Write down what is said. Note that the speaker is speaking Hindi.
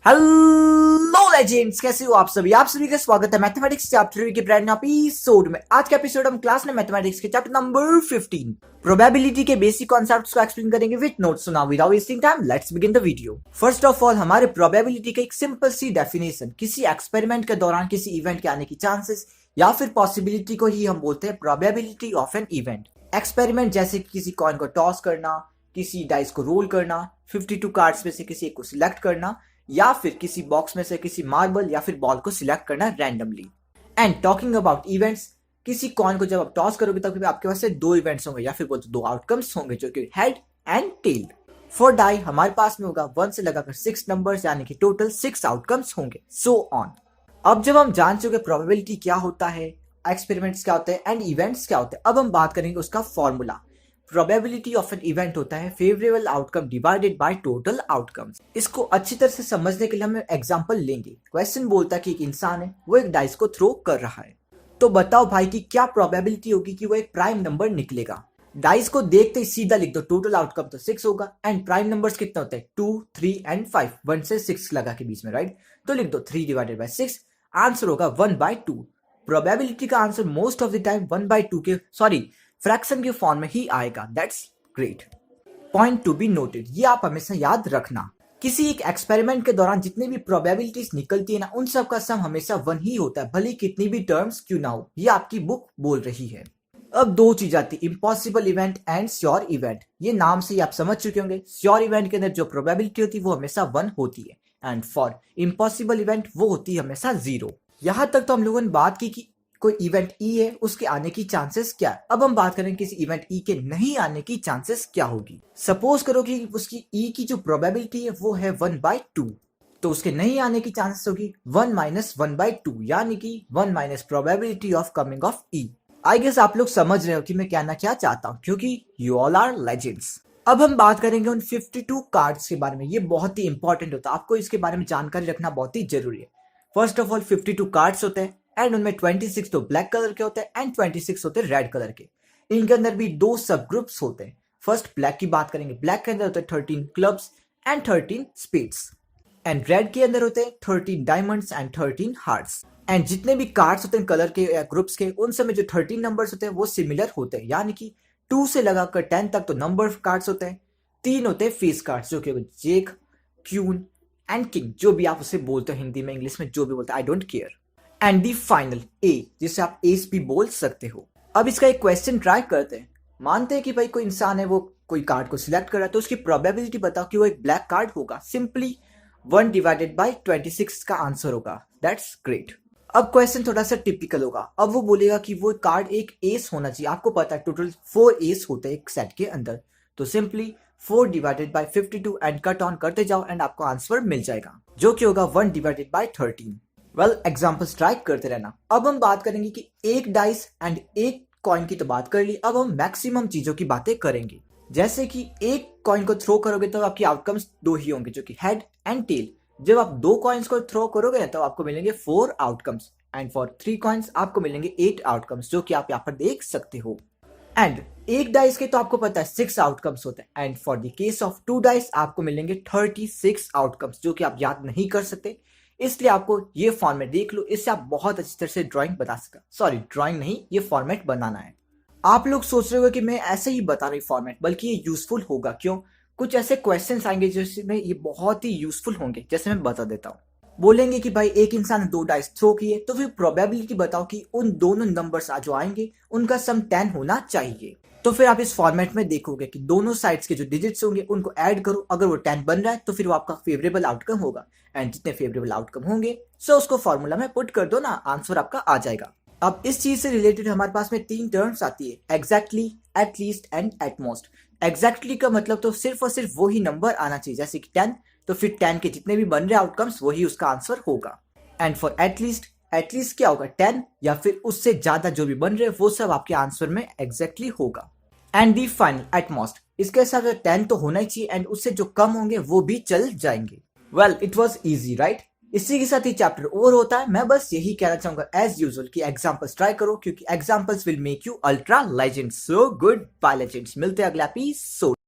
हेलो लेजेंड्स, कैसे हो आप सभी का स्वागत है मैथमेटिक्स चैप्टर के ब्रांड एपिसोड में। आज का एपिसोड हम क्लास में मैथमेटिक्स के चैप्टर नंबर 15 प्रोबेबिलिटी के बेसिक कॉन्सेप्ट्स को एक्सप्लेन करेंगे with notes. So now without wasting time let's begin the video. First of all, हमारे प्रोबेबिलिटी का एक सिंपल सी डेफिनेशन किसी एक्सपेरिमेंट के दौरान किसी इवेंट के आने की चांसेस या फिर पॉसिबिलिटी को ही हम बोलते हैं probability of an event. Experiment जैसे किसी कॉइन को टॉस करना, किसी डाइस को रोल करना, 52 कार्ड्स में से किसी एक को सिलेक्ट करना, या फिर किसी बॉक्स में से किसी मार्बल या फिर बॉल को सिलेक्ट करना randomly. And talking about events, किसी कॉइन को जब आप टॉस करोगे तब आपके पास से दो इवेंट्स होंगे या फिर बोलते दो आउटकम्स होंगे जो कि head and tail. For die हमारे पास में होगा 1 से लगाकर 6 नंबर्स, यानी कि टोटल 6 आउटकम्स होंगे, सो ऑन। अब जब हम जान चुके प्रोबेबिलिटी क्या होता है, एक्सपेरिमेंट्स क्या होते हैं एंड इवेंट्स क्या होते हैं, अब हम बात करेंगे उसका formula. Probability of an event होता है favourable outcome divided by total outcomes. इसको अच्छी तरह से समझने के लिए हम एग्जांपल लेंगे। क्वेश्चन बोलता है कि एक इंसान है, वो एक डाइस को थ्रो कर रहा है, तो बताओ भाई कि क्या प्रोबेबिलिटी होगी कि वो एक प्राइम नंबर निकलेगा। डाइस को देखते ही सीधा लिख दो, टोटल आउटकम तो 6 होगा एंड प्राइम नंबर्स कितने होते हैं 2, 3 एंड 5, 1 से 6 लगा के बीच में, राइट। तो लिख दो 3 डिवाइडेड बाय 6, आंसर होगा 1/2। प्रोबेबिलिटी का answer most of the time 1/2 के फ्रैक्शन के फॉर्म में ही आएगा। That's great point to be noted, ये आप हमेशा याद रखना। किसी एक एक्सपेरिमेंट के दौरान जितनी भी प्रोबेबिलिटीज निकलती है ना, उन सब का सम हमेशा 1 ही होता है, भले कितनी भी टर्म्स क्यों ना हो। ये आपकी बुक बोल रही है। अब दो चीज आती है, impossible event and sure event. ये नाम से ही आप समझ चुके होंगे, श्योर इवेंट के अंदर जो प्रोबेबिलिटी होती है वो हमेशा 1 होती है एंड फॉर इम्पॉसिबल इवेंट वो होती है हमेशा 0। यहां तक तो हम लोगों ने बात की कि कोई इवेंट ई है, उसके आने की चांसेस क्या है। अब हम बात करें किसी इवेंट ई के नहीं आने की चांसेस क्या होगी। सपोज करो कि उसकी ई की जो प्रोबेबिलिटी है वो है 1/2, तो उसके नहीं आने की चांसेस होगी 1 - 1/2, यानी कि 1 minus probability of coming of E. I guess आप लोग समझ रहे हो कि मैं कहना क्या चाहता हूं, क्योंकि यू ऑल आर लेजेंड्स। अब हम बात करेंगे उन 52 कार्ड्स के बारे में। ये बहुत ही इंपॉर्टेंट होता है, आपको इसके बारे में जानकारी रखना बहुत ही जरूरी है। फर्स्ट ऑफ ऑल 52 कार्ड्स होते हैं एंड उनमें 26 तो ब्लैक कलर के होते हैं एंड 26 होते हैं रेड कलर के। इनके अंदर भी दो सब ग्रुप्स होते हैं। फर्स्ट ब्लैक की बात करेंगे, ब्लैक के अंदर होते हैं 13 clubs and 13 spades and red के अंदर होते हैं 13 डायमंड्स एंड 13 हार्ट्स। एंड जितने भी कार्ड्स होते हैं कलर के या ग्रुप्स के, उन सब में जो 13 नंबर्स होते हैं वो सिमिलर होते हैं, यानी कि 2 से लगाकर 10 तक तो नंबर कार्ड्स होते हैं। 3 होते हैं फेस कार्ड्स जो कि जेक, क्यून एंड किंग, जो भी आप उसे बोलते हो, हिंदी में इंग्लिश में जो भी बोलते हैं, I don't care. And the final A, जिसे आप एस भी बोल सकते हो। अब इसका एक क्वेश्चन ट्राई करते हैं। मानते हैं कि भाई कोई इंसान है, वो कोई कार्ड को सिलेक्ट कर रहा है, तो उसकी प्रोबेबिलिटी बताओ कि वो एक ब्लैक कार्ड होगा। सिंपली 1 डिवाइडेड बाय 26 का आंसर होगा। That's great. अब क्वेश्चन थोड़ा सा टिपिकल होगा। अब वो बोलेगा कि वो कार्ड एक एस होना चाहिए। आपको पता है टोटल 4 एस होते हैं एक सेट के अंदर, तो simply 4 divided by 52 and cut on करते जाओ एंड आपको आंसर मिल जाएगा, जो कि होगा 1 divided by 13। Well, examples try करते रहना। अब हम बात करेंगे कि एक डाइस एंड एक कॉइन की तो बात कर ली, अब हम मैक्सिमम चीजों की बातें करेंगे। जैसे कि एक कॉइन को थ्रो करोगे तो आपकी आउटकम्स 2 ही होंगे, जो कि हेड एंड टेल। जब आप 2 कॉइन्स को थ्रो करोगे तो आपको मिलेंगे 4 आउटकम्स एंड फॉर 3 कॉइन्स आपको मिलेंगे 8 आउटकम्स, जो कि आप यहाँ पर देख सकते हो। एंड एक डाइस के तो आपको पता है 6 आउटकम्स होते हैं and for the case of 2 dice आपको मिलेंगे 36 आउटकम्स, जो कि आप याद नहीं कर सकते, इसलिए आपको ये फॉर्मेट देख लो। इससे आप बहुत अच्छी तरह से ड्राइंग बता सकते। सॉरी, ड्राइंग नहीं, ये फॉर्मेट बनाना है। आप लोग सोच रहे हो कि मैं ऐसे ही बता रही फॉर्मेट, बल्कि ये यूजफुल होगा। क्यों? कुछ ऐसे क्वेश्चंस आएंगे जिसमें ये बहुत ही यूजफुल होंगे। जैसे मैं बता देता हूँ, बोलेंगे कि भाई एक इंसान ने 2 डाइस थ्रो किए, तो फिर प्रोबेबिलिटी बताओ कि उन दोनों नंबर्स जो आएंगे उनका सम 10 होना चाहिए। तो फिर आप इस फॉर्मेट में देखोगे कि दोनों साइड्स के जो डिजिट्स होंगे उनको ऐड करो, अगर वो 10 बन रहा है तो फिर वो आपका फेवरेबल आउटकम होगा एंड जितने फेवरेबल आउटकम होंगे सो उसको फॉर्मूला में पुट कर दो ना, आंसर आपका आ जाएगा। अब इस चीज से रिलेटेड हमारे पास में 3 टर्म्स आती है, exactly, at least and at most. Exactly का मतलब तो सिर्फ और सिर्फ वही नंबर आना चाहिए, जैसे कि 10, तो फिर 10 के जितने भी बन रहे आउटकम्स वही उसका आंसर होगा। एंड फॉर एटलीस्ट, एटलीस्ट क्या होगा 10 या फिर उससे ज्यादा जो भी बन रहे वो सब आपके आंसर में एग्जैक्टली होगा। एंड दी फाइनल, एटमोस्ट, इसके साथ 10 तो होना ही चाहिए एंड उससे जो कम होंगे वो भी चल जाएंगे। Well, it was easy, right. इसी के साथ ही चैप्टर ओवर होता है। मैं बस यही कहना चाहूंगा एज यूजुअल कि एग्जांपल्स ट्राई करो, क्योंकि examples will make you ultra legend. So good bye legends, मिलते हैं अगला एपिसोड।